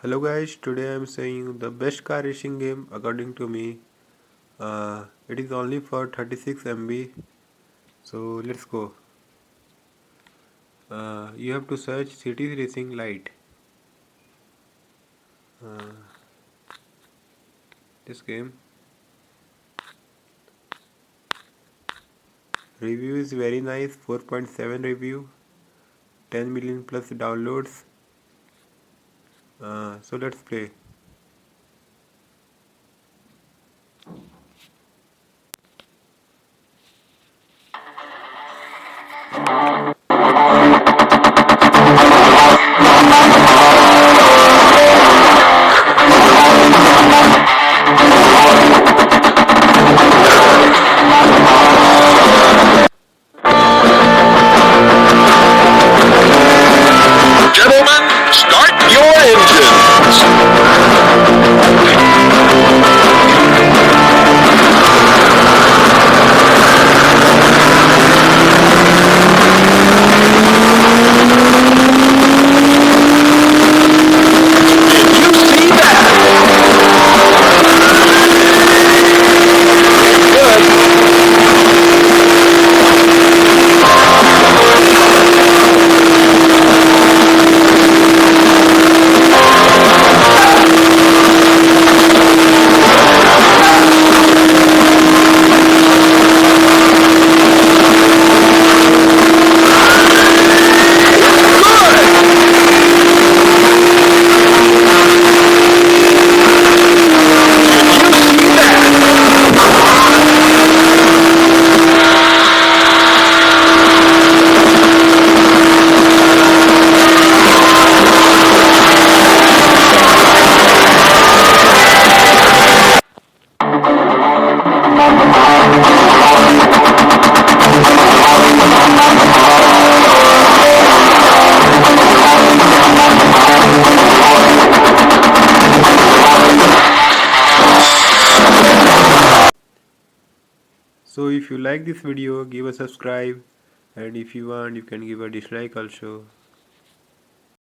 Hello guys, today I am saying the best car racing game according to me. It is only for 36 MB. So let's go. You have to search Cities Racing Lite. Uh, this game. Review is very nice. 4.7 review. 10 million plus downloads. So let's play. Gentlemen, start your engines. Did you see that? So if you like this video, give a subscribe, and if you want, you can give a dislike also.